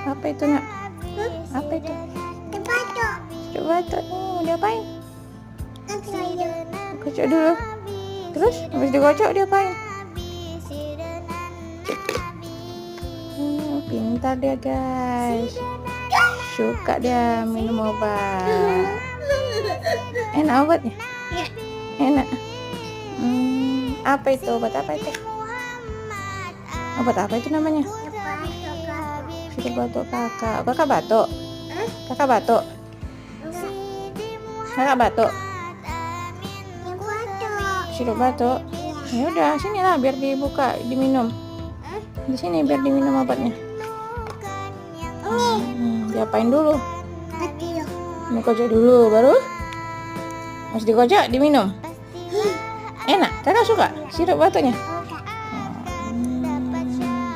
Apa itu, Nak? Apa itu? Sirup batuk. Mau diapain? Kocok dulu. Terus habis dikocok diapain? Pintar dia, guys. Suka dia minum obat. Enak obatnya? Enak. Apa itu? Obat apa itu? Obat apa itu namanya? Sirup batuk kakak. Kakak batuk? Kakak batuk? Kakak batuk? Sirup batuk? Ya udah, sini lah biar dibuka, diminum. Di sini biar diminum obatnya. Diapain dulu? Dikocok dulu, baru harus dikocok, diminum. Enak, kakak suka sirup batuknya?